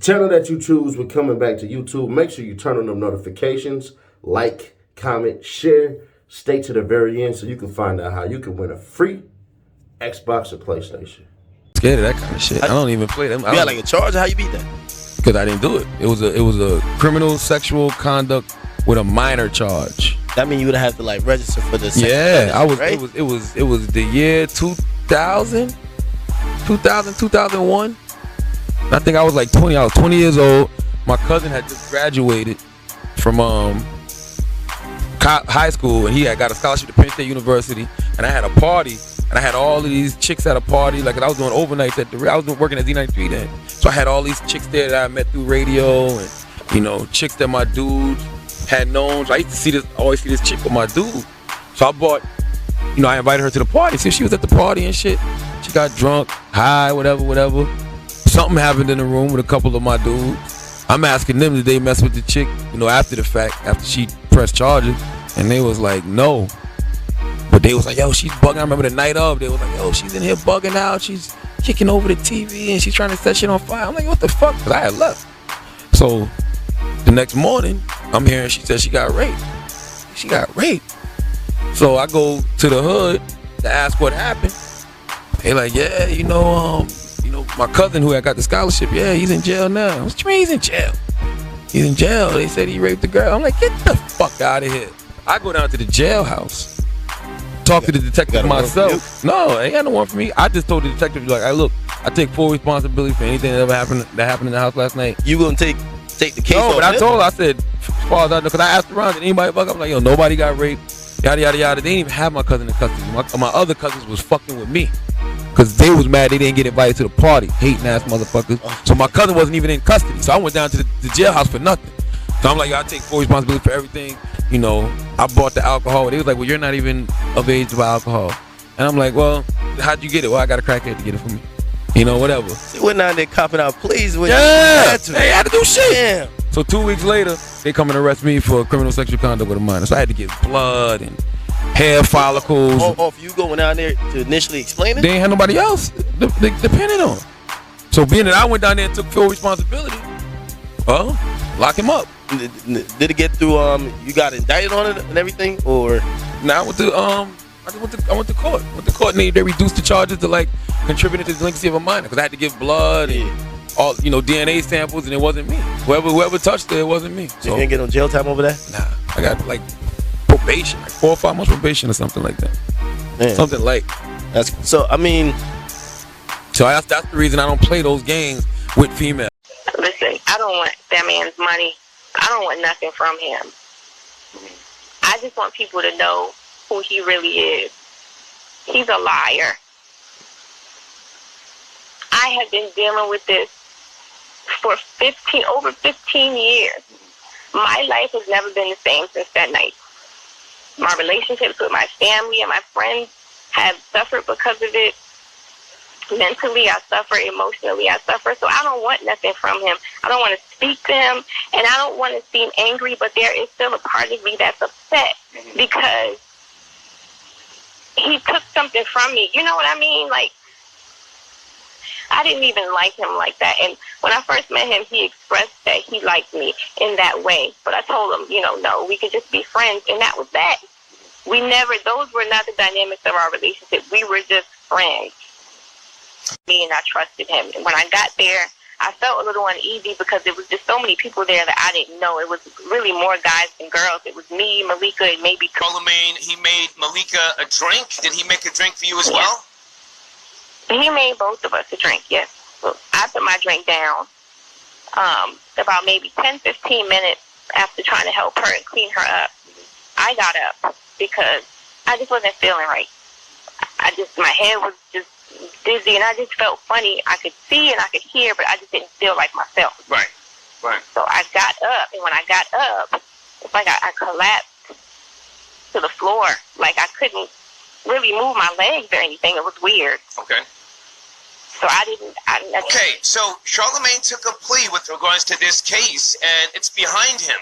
channel that you choose with coming back to YouTube, make sure you turn on them notifications, like, comment, share, stay to the very end so you can find out how you can win a free Xbox or PlayStation. Scared of that kind of shit. I don't even play them. You got like a charge? How you beat that? Because I didn't do it. It was a criminal sexual conduct with a minor charge. That means you would have to like register for this. Yeah, I was. Right? It was the year 2000, 2001. I think I was like 20. I was 20 years old. My cousin had just graduated from high school, and he had got a scholarship to Penn State University. And I had a party, and I had all of these chicks at a party. Like I was doing overnights I was working at Z93 then, so I had all these chicks there that I met through radio, and chicks that my dude had known. So I used to always see this chick with my dude. So I bought, I invited her to the party. See, she was at the party and shit. She got drunk, high, whatever. Something happened in the room with a couple of my dudes. I'm asking them, did they mess with the chick, after the fact, after she pressed charges? And they was like, no. But they was like, yo, she's bugging. I remember the night of, they was like, yo, she's in here bugging out. She's kicking over the TV and she's trying to set shit on fire. I'm like, what the fuck? Because I had left. So the next morning, I'm hearing she said she got raped. She got raped. So I go to the hood to ask what happened. They like, yeah, my cousin who had got the scholarship, yeah, he's in jail now. What you mean he's in jail? He's in jail. They said he raped the girl. I'm like, get the fuck out of here. I go down to the jailhouse, talk to the detective myself. No, ain't got no one for me. I just told the detective, like, hey, look, I take full responsibility for anything that happened in the house last night. You gonna take the case? No, but I told her, I said, as far as I know, because I asked around, did anybody fuck up? I'm like, yo, nobody got raped, yada, yada, yada. They didn't even have my cousin in custody. My other cousins was fucking with me. Because they was mad they didn't get invited to the party. Hating ass motherfuckers. So my cousin wasn't even in custody. So I went down to the jailhouse for nothing. So I'm like, I take full responsibility for everything. I bought the alcohol. They was like, well, you're not even of age to buy alcohol. And I'm like, well, how'd you get it? Well, I got a crackhead to get it for me. Whatever. So we're not there copping out pleas with they had to do shit. Damn. So 2 weeks later, they come and arrest me for criminal sexual conduct with a minor. So I had to get blood and hair follicles. For you going down there to initially explain it? They ain't had nobody else depending on. So being that I went down there and took full responsibility, lock him up. Did it get through? You got indicted on it and everything, or? Now I went to court. Went to court and they reduced the charges to like contributing to the delinquency of a minor because I had to give blood and all DNA samples, and it wasn't me. Whoever touched it wasn't me. So you didn't get no jail time over that? Nah, I got like probation, like 4 or 5 months probation or something like that. Man. Something like that's so. I mean, so that's the reason I don't play those games with females. Listen, I don't want that man's money. I don't want nothing from him. I just want people to know who he really is. He's a liar. I have been dealing with this for over 15 years. My life has never been the same since that night. My relationships with my family and my friends have suffered because of it. Mentally, I suffer. Emotionally, I suffer. So I don't want nothing from him. I don't want to speak to him, and I don't want to seem angry, but there is still a part of me that's upset because he took something from me. You know what I mean? Like, I didn't even like him like that. And when I first met him, he expressed that he liked me in that way. But I told him, no, we could just be friends. And that was that. Those were not the dynamics of our relationship. We were just friends. Me and I trusted him. And when I got there, I felt a little uneasy because there was just so many people there that I didn't know. It was really more guys than girls. It was me, Malika, and maybe Charlemagne. He made Malika a drink. Did he make a drink for you as well? He made both of us a drink, yes. So I put my drink down about maybe 10, 15 minutes after trying to help her and clean her up. I got up because I just wasn't feeling right. My head was just dizzy, and I just felt funny. I could see and I could hear, but I just didn't feel like myself. Right. So I got up, and when I got up, it's like I collapsed to the floor. Like I couldn't really move my legs or anything. It was weird. Okay. So I didn't. Okay, so Charlemagne took a plea with regards to this case, and it's behind him.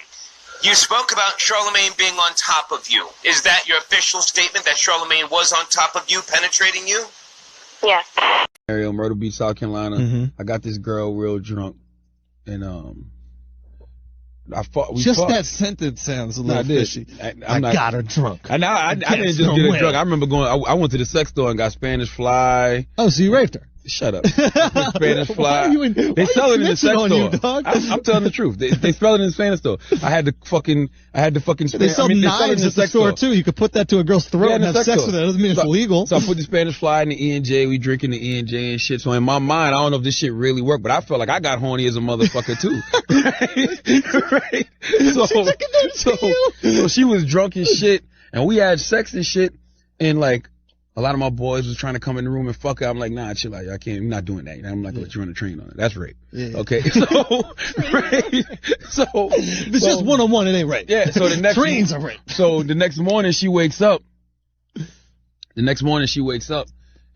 You spoke about Charlemagne being on top of you. Is that your official statement, that Charlemagne was on top of you, penetrating you? Yes. Myrtle Beach, South Carolina. I got this girl real drunk, and I fought. That sentence sounds a little fishy. I got her drunk. And I didn't just get her drunk. I remember going. I went to the sex store and got Spanish fly. Oh, so you raped her? Shut up. Spanish fly. They sell it in the sex store. I'm telling the truth. They sell it in the Spanish store. I had to fucking. They sell knives at the store too. You could put that to a girl's throat and have sex with it. That doesn't mean it's illegal. So I put the Spanish fly in the E&J. We drinking the E&J and shit. So in my mind, I don't know if this shit really worked, but I felt like I got horny as a motherfucker too. Right? So she was drunk as shit, and we had sex and shit, and like. A lot of my boys was trying to come in the room and fuck her. I'm like, nah, chill out. I can't. I'm not doing that. I'm not gonna let you run a train on it. That's rape. Yeah. Okay. So, right. So it's just one-on-one. It ain't rape. Yeah. So the next trains are rape. So the next morning she wakes up.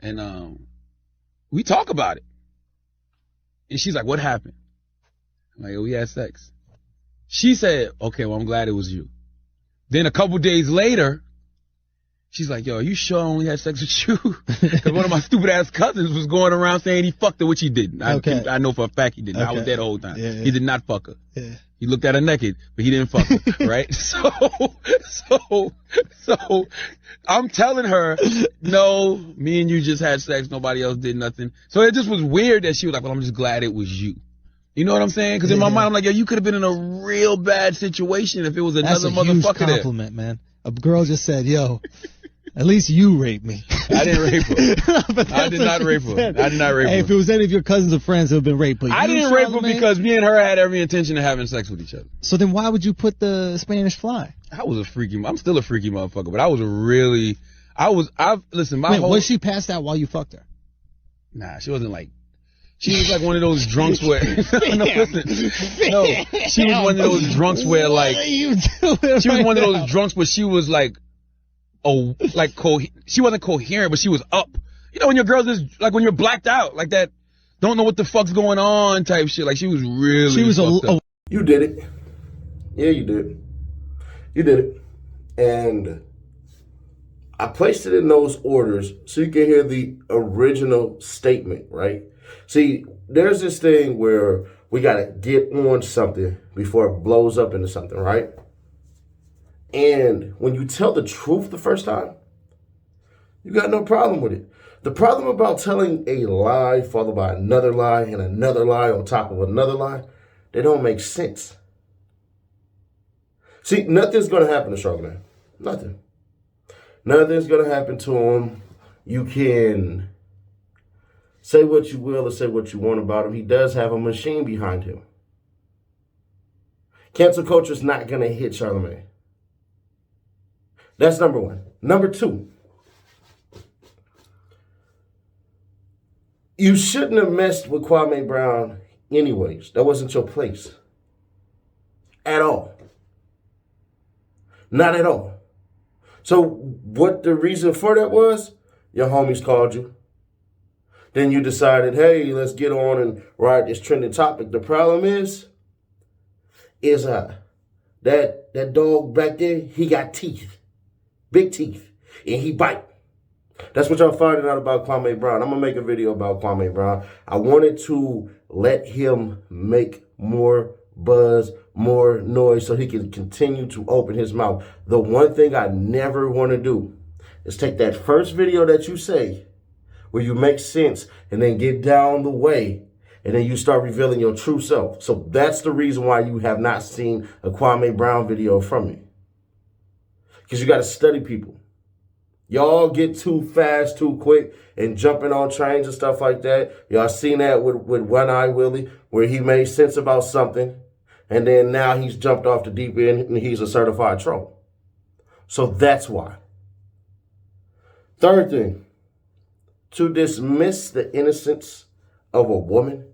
And we talk about it. And she's like, "What happened?" I'm like, "Oh, we had sex." She said, "Okay, well, I'm glad it was you." Then a couple days later. She's like, yo, are you sure I only had sex with you? Because one of my stupid ass cousins was going around saying he fucked her, which he didn't. I know for a fact he didn't. Okay. I was there the whole time. Yeah. He did not fuck her. Yeah. He looked at her naked, but he didn't fuck her, right? So I'm telling her, no, me and you just had sex. Nobody else did nothing. So it just was weird that she was like, well, I'm just glad it was you. You know what I'm saying? Because in my mind, I'm like, yo, you could have been in a real bad situation if it was another motherfucker. That's a huge compliment, man. A girl just said, yo, at least you raped me. I didn't rape her. I did not rape her. Hey, if it was any of your cousins or friends, it would have been rape. But I didn't rape her because me and her had every intention of having sex with each other. So then why would you put the Spanish fly? I'm still a freaky motherfucker, but was she passed out while you fucked her? Nah, she wasn't like, she was like one of those drunks where, she was one of those drunks where like, she was one of those drunks where she was like, she wasn't coherent, but she was up. You know, when your girls is like when you're blacked out, like that, don't know what the fuck's going on type shit. Like she was really. She was You did it. Yeah, you did. You did it, and I placed it in those orders so you can hear the original statement, right? See, there's this thing where we gotta get on something before it blows up into something, right? And when you tell the truth the first time, you got no problem with it. The problem about telling a lie followed by another lie and another lie on top of another lie, they don't make sense. See, nothing's going to happen to Charlemagne. Nothing. Nothing's going to happen to him. You can say what you will or say what you want about him. He does have a machine behind him. Cancel culture is not going to hit Charlemagne. That's number one. Number two, you shouldn't have messed with Kwame Brown anyways. That wasn't your place. At all. Not at all. So what the reason for that was, your homies called you. Then you decided, hey, let's get on and ride this trending topic. The problem is that dog back there, he got teeth. Big teeth. And he bite. That's what y'all finding out about Kwame Brown. I'm going to make a video about Kwame Brown. I wanted to let him make more buzz, more noise so he can continue to open his mouth. The one thing I never want to do is take that first video that you say where you make sense and then get down the way and then you start revealing your true self. So that's the reason why you have not seen a Kwame Brown video from me. Because you got to study people. Y'all get too fast, too quick, and jumping on trains and stuff like that. Y'all seen that with One Eye Willie, where he made sense about something, and then now he's jumped off the deep end and he's a certified troll. So that's why. Third thing, to dismiss the innocence of a woman,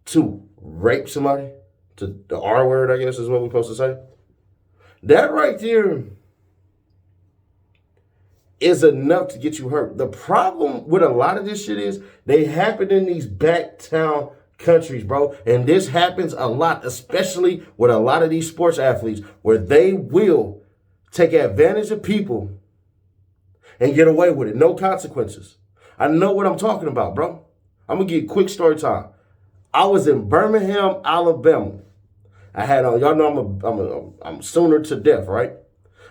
to rape somebody, to the R word, I guess is what we're supposed to say. That right there is enough to get you hurt. The problem with a lot of this shit is they happen in these backtown countries, bro. And this happens a lot, especially with a lot of these sports athletes, where they will take advantage of people and get away with it. No consequences. I know what I'm talking about, bro. I'm going to give quick story time. I was in Birmingham, Alabama. I had on, y'all know I'm Sooner to death, right?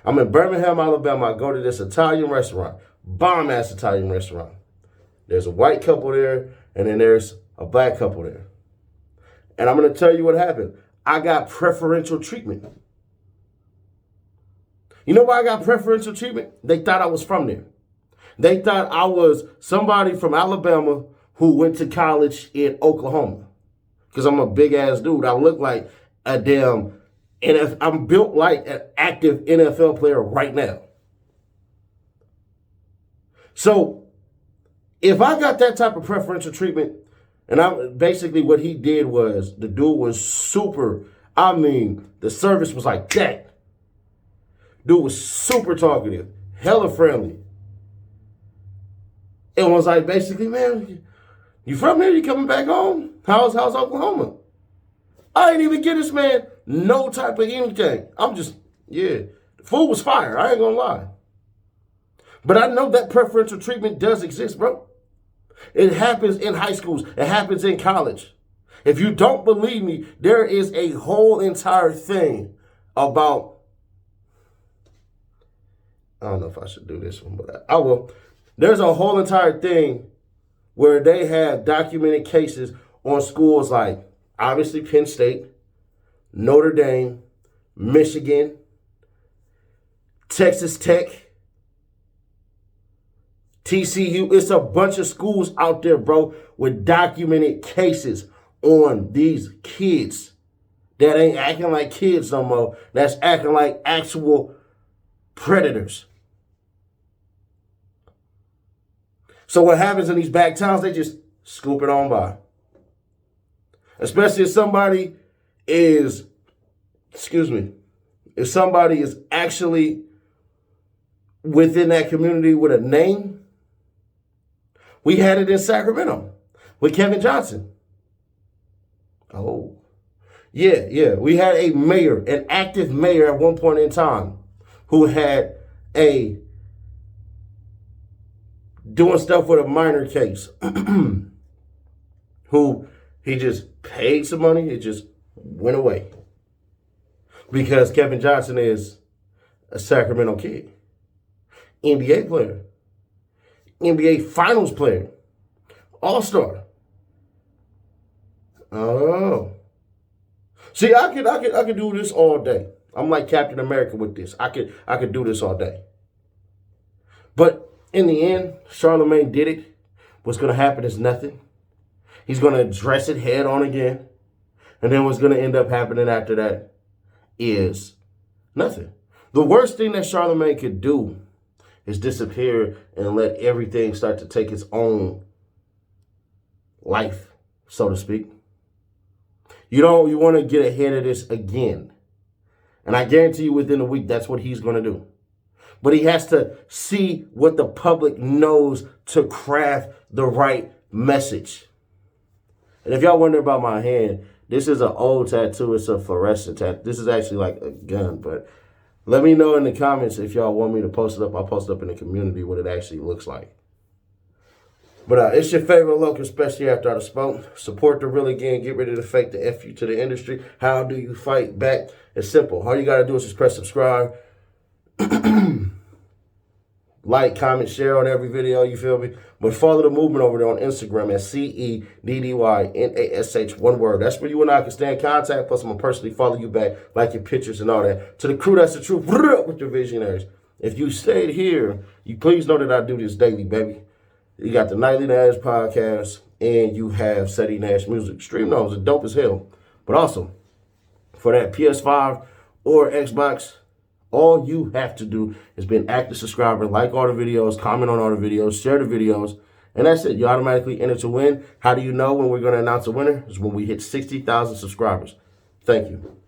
I'm in Birmingham, Alabama. I go to this Italian restaurant, bomb-ass Italian restaurant. There's a white couple there, and then there's a black couple there. And I'm going to tell you what happened. I got preferential treatment. You know why I got preferential treatment? They thought I was from there. They thought I was somebody from Alabama who went to college in Oklahoma. Because I'm a big-ass dude. I look like a damn NFL. I'm built like an active NFL player right now. So if I got that type of preferential treatment, and basically what he did was, the dude was super, the service was like that. Dude was super talkative, hella friendly. It was like, basically, man, you from here? You coming back home? How's Oklahoma? I didn't even get this man no type of anything. The food was fire. I ain't gonna lie. But I know that preferential treatment does exist, bro. It happens in high schools. It happens in college. If you don't believe me, there is a whole entire thing about, I don't know if I should do this one, but I will. There's a whole entire thing where they have documented cases on schools like, obviously, Penn State, Notre Dame, Michigan, Texas Tech, TCU. It's a bunch of schools out there, bro, with documented cases on these kids that ain't acting like kids no more. That's acting like actual predators. So what happens in these back towns, they just scoop it on by. Especially if somebody is, if somebody is actually within that community with a name. We had it in Sacramento with Kevin Johnson. Oh, yeah. We had a mayor, an active mayor at one point in time who had doing stuff with a minor case, who he just paid some money, it just went away. Because Kevin Johnson is a Sacramento kid, NBA player, NBA Finals player, All-Star. Oh. See, I could do this all day. I'm like Captain America with this. I could do this all day. But in the end, Charlemagne did it. What's going to happen is nothing. He's going to address it head on again. And then what's going to end up happening after that is nothing. The worst thing that Charlemagne could do is disappear and let everything start to take its own life, so to speak. You want to get ahead of this again. And I guarantee you within a week, that's what he's going to do. But he has to see what the public knows to craft the right message. And if y'all wonder about my hand, this is an old tattoo. It's a fluorescent tattoo. This is actually like a gun. But let me know in the comments if y'all want me to post it up. I'll post it up in the community what it actually looks like. But it's your favorite local, especially after I spoke. Support the real again. Get rid of the fake, the F you to the industry. How do you fight back? It's simple. All you got to do is just press subscribe. Like, comment, share on every video, you feel me? But follow the movement over there on Instagram at CEDDYNASH, one word. That's where you and I can stay in contact. Plus, I'm going to personally follow you back, like your pictures and all that. To the crew, that's the truth, with your visionaries. If you stayed here, you please know that I do this daily, baby. You got the Nightly Nash podcast, and you have Seti Nash Music. Stream those, it's dope as hell. But also, for that PS5 or Xbox, all you have to do is be an active subscriber, like all the videos, comment on all the videos, share the videos, and that's it. You automatically enter to win. How do you know when we're going to announce a winner? It's when we hit 60,000 subscribers. Thank you.